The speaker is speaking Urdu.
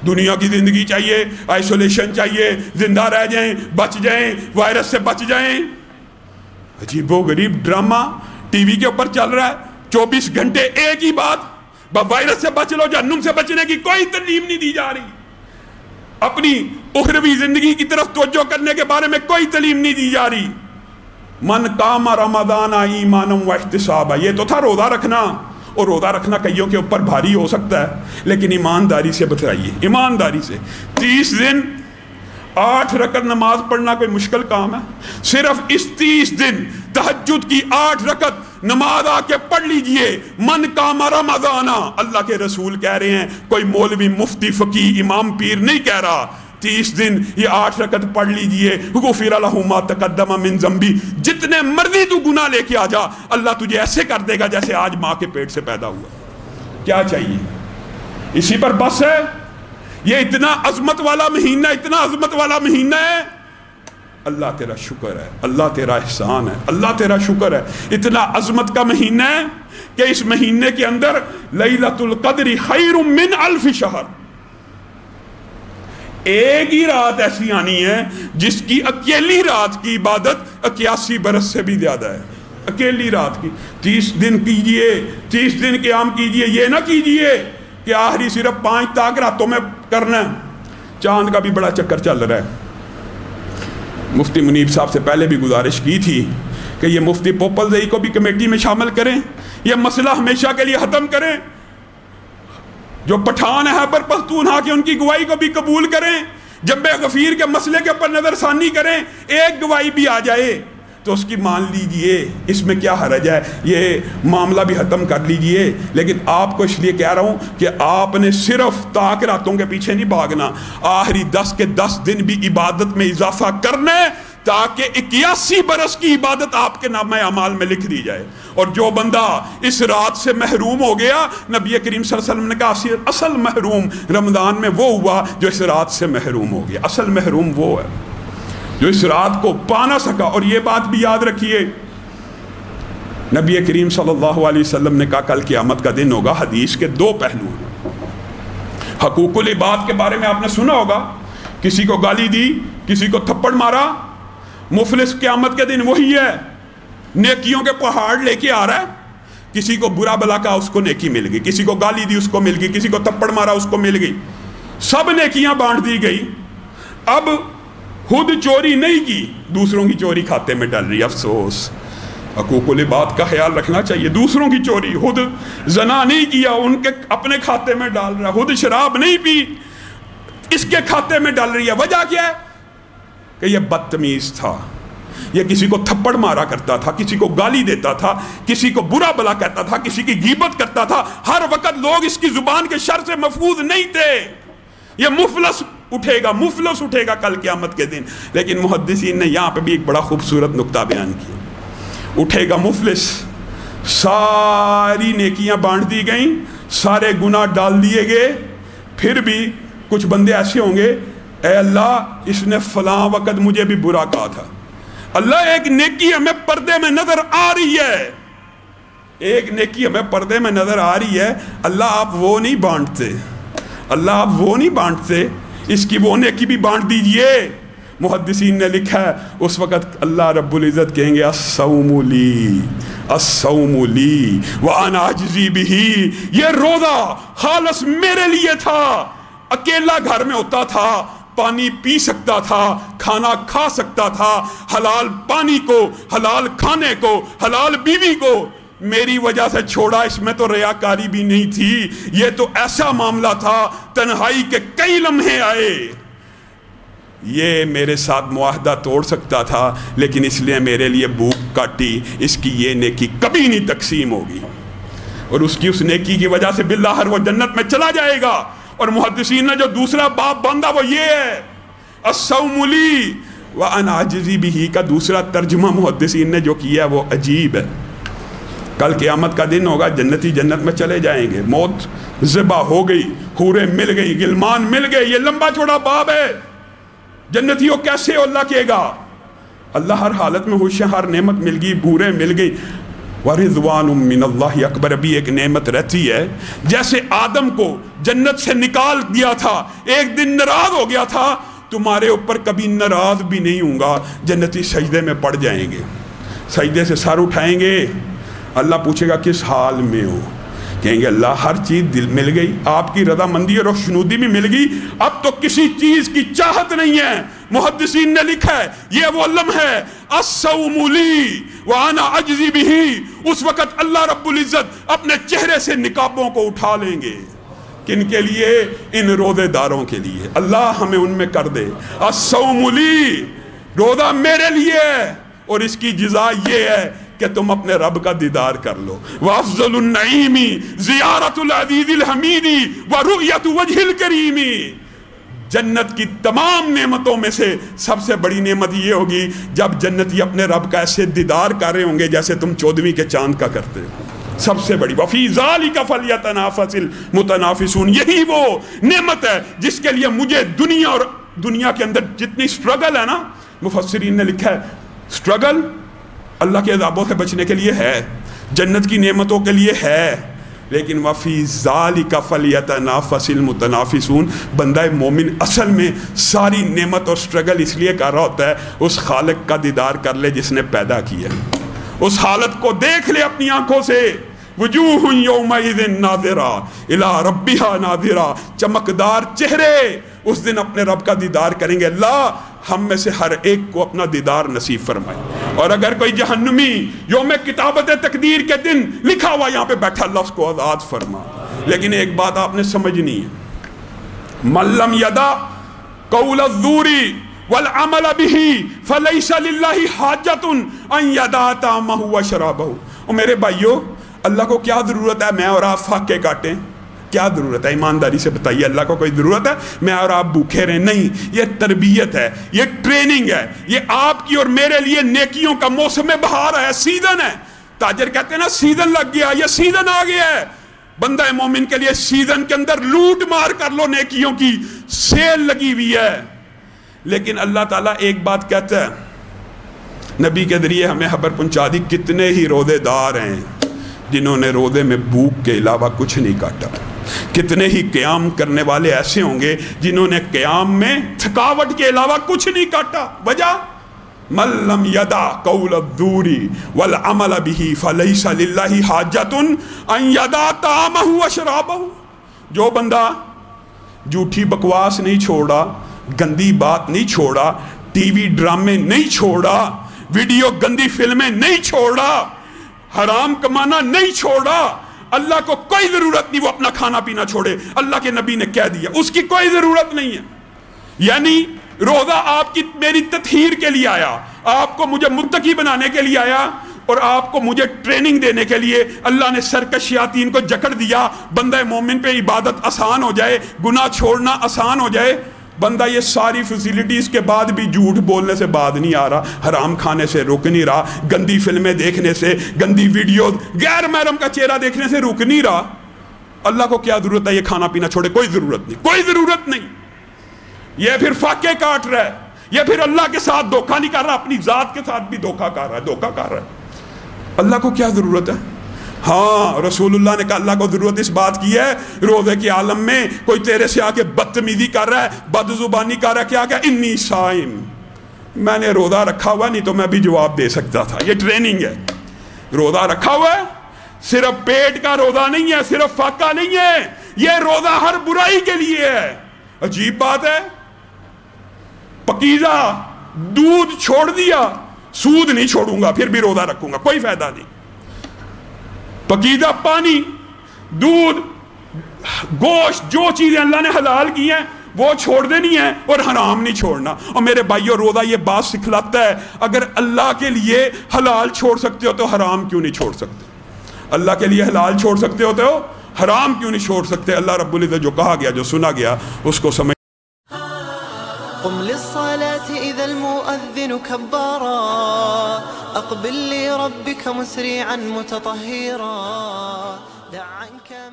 دنیا کی زندگی چاہیے، آئسولیشن چاہیے، زندہ رہ جائیں، بچ جائیں، وائرس سے بچ جائیں۔ عجیب و غریب ڈرامہ ٹی وی کے اوپر چل رہا ہے، 24 گھنٹے ایک ہی بات، وائرس سے بچ لو، جہنم سے بچنے کی کوئی تعلیم نہیں دی جا رہی، اپنی اخروی زندگی کی طرف توجہ کرنے کے بارے میں کوئی تعلیم نہیں دی جا رہی۔ من قام رمضان ایمانا واحتسابا، یہ تو تھا روزہ رکھنا، اور روزہ رکھنا کئیوں کے اوپر بھاری ہو سکتا ہے، لیکن ایمانداری سے بتائیے، ایمانداری سے 30 دن 8 رکعت نماز پڑھنا کوئی مشکل کام ہے؟ صرف اس 30 دن تہجد کی 8 رکعت نماز آ کے پڑھ لیجئے، من قام رمضان، اللہ کے رسول کہہ رہے ہیں، کوئی مولوی مفتی فقیہ امام پیر نہیں کہہ رہا۔ 30 دن یہ 8 رکعت پڑھ لیجئے، غفر لہ ما تقدم من ذنبی، جتنے مرضی تو گناہ لے کے آ جا، اللہ تجھے ایسے کر دے گا جیسے آج ماں کے پیٹ سے پیدا ہوا۔ کیا چاہیے؟ اسی پر بس ہے۔ یہ اتنا عظمت والا مہینہ، اتنا عظمت والا مہینہ ہے، اللہ تیرا شکر ہے، اللہ تیرا احسان ہے، اللہ تیرا شکر ہے، اتنا عظمت کا مہینہ ہے کہ اس مہینے کے اندر لیلۃ القدر خیر من 1000 شہر، ایک ہی رات ایسی آنی ہے جس کی اکیلی رات کی عبادت 81 برس سے بھی زیادہ ہے، اکیلی رات کی۔ 30 دن کیجئے، 30 دن قیام کیجئے، یہ نہ کیجئے کہ آخری صرف 5 تاک راتوں میں کرنا ہے۔ چاند کا بھی بڑا چکر چل رہا ہے، مفتی منیب صاحب سے پہلے بھی گزارش کی تھی کہ یہ مفتی پوپل زئی کو بھی کمیٹی میں شامل کریں، یہ مسئلہ ہمیشہ کے لیے ختم کریں، جو پٹھان ہے خیبر پختونخوا کے ان کی گواہی کو بھی قبول کریں، جنب غفیر کے مسئلے کے اوپر نظر ثانی کریں، ایک گواہی بھی آ جائے تو اس کی مان لیجئے، اس میں کیا حرج ہے، یہ معاملہ بھی ختم کر لیجئے۔ لیکن آپ کو اس لیے کہہ رہا ہوں کہ آپ نے صرف تاک راتوں کے پیچھے نہیں بھاگنا، آخری 10 کے 10 دن بھی عبادت میں اضافہ کرنا ہے تاکہ 81 برس کی عبادت آپ کے نامہ اعمال میں لکھ دی جائے۔ اور جو بندہ اس رات سے محروم ہو گیا، نبی کریم صلی اللہ علیہ وسلم نے کہا اصل محروم رمضان میں وہ ہوا جو اس رات سے محروم ہو گیا، اصل محروم وہ ہے جو اس رات کو پا نہ سکا۔ اور یہ بات بھی یاد رکھیے، نبی کریم صلی اللہ علیہ وسلم نے کہا کل قیامت کا دن ہوگا، حدیث کے 2 پہلو ہیں۔ حقوق العباد کے بارے میں آپ نے سنا ہوگا، کسی کو گالی دی، کسی کو تھپڑ مارا، مفلس قیامت کے دن وہی ہے، نیکیوں کے پہاڑ لے کے آ رہا ہے، کسی کو برا بلا کہا اس کو نیکی مل گئی، کسی کو گالی دی اس کو مل گئی، کسی کو تھپڑ مارا اس کو مل گئی، سب نیکیاں بانٹ دی گئی۔ اب خود چوری نہیں کی، دوسروں کی چوری کھاتے میں ڈال رہی، افسوس۔ حقوق العباد کا خیال رکھنا چاہیے، دوسروں کی چوری، خود زنا نہیں کیا ان کے اپنے کھاتے میں ڈال رہا ہے، خود شراب نہیں پی اس کے کھاتے میں ڈال رہی ہے۔ وجہ کیا ہے کہ یہ بدتمیز تھا، یہ کسی کو تھپڑ مارا کرتا تھا، کسی کو گالی دیتا تھا، کسی کو برا بلا کہتا تھا، کسی کی غیبت کرتا تھا، ہر وقت لوگ اس کی زبان کے شر سے محفوظ نہیں تھے۔ یہ مفلس اٹھے گا کل قیامت کے دن۔ لیکن محدثین نے یہاں پہ بھی ایک بڑا خوبصورت نقطہ بیان کیا، اٹھے گا مفلس، ساری نیکیاں بانٹ دی گئیں، سارے گناہ ڈال دیے گئے، پھر بھی کچھ بندے ایسے ہوں گے، اے اللہ اس نے فلاں وقت مجھے بھی برا کہا تھا، اللہ ایک نیکی ہمیں پردے میں نظر آ رہی ہے، ایک نیکی ہمیں پردے میں نظر آ رہی ہے، اللہ آپ وہ نہیں بانٹتے، اللہ آپ وہ نہیں بانٹتے، اس کی وہ نیکی بھی بانٹ دیجئے۔ محدثین نے لکھا ہے اس وقت اللہ رب العزت کہیں گے الصوم لی الصوم لی وانا اجزی بہ، یہ روزہ خالص میرے لیے تھا، اکیلا گھر میں ہوتا تھا، پانی پی سکتا تھا، کھانا کھا سکتا تھا، حلال پانی کو، حلال کھانے کو، حلال بیوی کو میری وجہ سے چھوڑا، اس میں تو ریاکاری بھی نہیں تھی، یہ تو ایسا معاملہ تھا، تنہائی کے کئی لمحے آئے، یہ میرے ساتھ معاہدہ توڑ سکتا تھا، لیکن اس لیے میرے لیے بھوک کاٹی، اس کی یہ نیکی کبھی نہیں تقسیم ہوگی، اور اس کی اس نیکی کی وجہ سے بالآخر وہ جنت میں چلا جائے گا۔ اور محدثین نے جو دوسرا باب باندھا وہ یہ ہے الصوم لی وانا اجزی بہ کا دوسرا ترجمہ محدثین نے جو کیا ہے وہ عجیب ہے۔ کل قیامت کا دن ہوگا، جنتی جنت میں چلے جائیں گے، موت ذبح ہو گئی، حوریں مل گئی، غلمان مل گئے، یہ لمبا چوڑا باب ہے۔ جنتیوں کیسے اللہ کہے گا، اللہ ہر حالت میں خوش ہے، ہر نعمت مل گئی، حوریں مل گئی، وَرِضْوَانٌ مِّنَ اللَّهِ اکبر بھی ایک نعمت رہتی ہے. جیسے آدم کو جنت سے نکال دیا تھا, ایک دن ناراض ہو گیا تھا, تمہارے اوپر کبھی ناراض بھی نہیں ہوں گا. جنتی سجدے میں پڑ جائیں گے, سجدے سے سر اٹھائیں گے, اللہ پوچھے گا کس حال میں ہو, کہیں گے اللہ ہر چیز دل مل گئی, آپ کی رضامندی اور خوشنودی بھی مل گئی, اب تو کسی چیز کی چاہت نہیں ہے. محدثین نے لکھا ہے یہ وہ لمحہ ہے الصوم لی وانا اجزی بہ, اس وقت اللہ رب العزت اپنے چہرے سے نقابوں کو اٹھا لیں گے. کن کے لیے؟ ان روزے داروں کے لیے. اللہ ہمیں ان میں کر دے. الصوم لی, روزہ میرے لیے ہے, اور اس کی جزا یہ ہے کہ تم اپنے رب کا دیدار کر لو. وافضل النعیم زیارت العزیز الحمید ورؤیت وجہ الکریم. جنت کی تمام نعمتوں میں سے سب سے بڑی نعمت یہ ہوگی جب جنتی اپنے رب کا ایسے دیدار کر رہے ہوں گے جیسے تم 14ویں کے چاند کا کرتے ہو. سب سے بڑی. وفی ذالک فلیتنافس المتنافسون, یہی وہ نعمت ہے جس کے لیے مجھے دنیا اور دنیا کے اندر جتنی سٹرگل ہے نا, مفسرین نے لکھا ہے سٹرگل اللہ کے عذابوں سے بچنے کے لیے ہے, جنت کی نعمتوں کے لیے ہے, لیکن وفی ذالک فلیتنافس المتنافسون. بندہ مومن اصل میں ساری نعمت اور سٹرگل اس لیے کر رہا ہوتا ہے اس خالق کا دیدار کر لے جس نے پیدا کیا, اس حالت کو دیکھ لے اپنی آنکھوں سے. وجوہ یومئذ ناظرہ الی ربہا ناظرہ, چمکدار چہرے اس دن اپنے رب کا دیدار کریں گے. اللہ ہم میں سے ہر ایک کو اپنا دیدار نصیب فرمائے. اور اگر کوئی جہنمی یوم کتابت تقدیر کے دن لکھا ہوا یہاں پہ بیٹھا, اللہ اس کو آزاد فرما. لیکن ایک بات آپ نے سمجھنی ہے, من لم یدع قول الزور والعمل به فلیس للہ حاجۃ ان یدع طعمہ وشرابہ. اور میرے بھائیو, اللہ کو کیا ضرورت ہے میں اور آپ فاقے کاٹیں؟ کیا ضرورت ہے؟ ایمانداری سے بتائیے, اللہ کو کوئی ضرورت ہے میں اور آپ بھوکے رہیں؟ نہیں. یہ تربیت ہے, یہ ٹریننگ ہے, یہ آپ کی اور میرے لیے نیکیوں کا موسم بہار ہے, سیزن ہے. تاجر کہتے ہیں نا سیزن لگ گیا, یہ سیزن آ گیا ہے. بندہ مومن کے لیے سیزن کے اندر لوٹ مار کر لو, نیکیوں کی سیل لگی ہوئی ہے. لیکن اللہ تعالیٰ ایک بات کہتا ہے, نبی کے ذریعے ہمیں خبر پہنچا دی, کتنے ہی روزے دار ہیں جنہوں نے روزے میں بھوک کے علاوہ کچھ نہیں کاٹا. کتنے ہی قیام کرنے والے ایسے ہوں گے جنہوں نے قیام میں تھکاوٹ کے علاوہ کچھ نہیں کاٹا. وجہ من لم یدع قول الزور والعمل به فلیس للہ حاجۃ ان یدع طعامہ وشرابہ. جو بندہ جھوٹی بکواس نہیں چھوڑا, گندی بات نہیں چھوڑا, ٹی وی ڈرامے نہیں چھوڑا, ویڈیو گندی فلمیں نہیں چھوڑا, حرام کمانا نہیں چھوڑا, اللہ کو کوئی ضرورت نہیں وہ اپنا کھانا پینا چھوڑے. اللہ کے نبی نے کہہ دیا اس کی کوئی ضرورت نہیں ہے. یعنی روزہ آپ کی میری تطہیر کے لیے آیا, آپ کو مجھے متقی بنانے کے لیے آیا, اور آپ کو مجھے ٹریننگ دینے کے لیے اللہ نے سرکش شیاطین کو جکڑ دیا. بندہ مومن پہ عبادت آسان ہو جائے, گناہ چھوڑنا آسان ہو جائے. بندہ یہ ساری فیسیلیٹیز کے بعد بھی جھوٹ بولنے سے بعد نہیں آ رہا, حرام کھانے سے رک نہیں رہا, گندی فلمیں دیکھنے سے, گندی ویڈیو, غیر محرم کا چہرہ دیکھنے سے رک نہیں رہا. اللہ کو کیا ضرورت ہے یہ کھانا پینا چھوڑے؟ کوئی ضرورت نہیں, کوئی ضرورت نہیں. یہ پھر فاقے کاٹ رہا ہے, یہ پھر اللہ کے ساتھ دھوکہ نہیں کر رہا, اپنی ذات کے ساتھ بھی دھوکہ کر رہا ہے, دھوکہ کر رہا ہے. اللہ کو کیا ضرورت ہے؟ ہاں رسول اللہ نے کہا اللہ کو ضرورت اس بات کی ہے روزے کے عالم میں کوئی تیرے سے آکے بدتمیزی کر رہا ہے, بد زبانی کر رہا ہے, کیا کہ انی صائم, میں نے روزہ رکھا ہوا, نہیں تو میں بھی جواب دے سکتا تھا. یہ ٹریننگ ہے. روزہ رکھا ہوا ہے, صرف پیٹ کا روزہ نہیں ہے, صرف فاقہ نہیں ہے, یہ روزہ ہر برائی کے لیے ہے. عجیب بات ہے, پکیزہ دودھ چھوڑ دیا, سود نہیں چھوڑوں گا, پھر بھی روزہ رکھوں گا, کوئی فائدہ نہیں. پکیزہ پانی, دودھ, گوشت, جو چیزیں اللہ نے حلال کی ہیں وہ چھوڑ دینی ہیں, اور حرام نہیں چھوڑنا. اور میرے بھائیو روزہ یہ بات سکھلاتا ہے اگر اللہ کے لیے حلال چھوڑ سکتے ہو تو حرام کیوں نہیں چھوڑ سکتے؟ اللہ کے لیے حلال چھوڑ سکتے ہو تو حرام کیوں نہیں چھوڑ سکتے؟ اللہ رب العزت جو کہا گیا, جو سنا گیا, اس کو سمجھ. قم للصلاة إذا المؤذن كبارا أقبل لربك مسرعا متطهرا دع عنك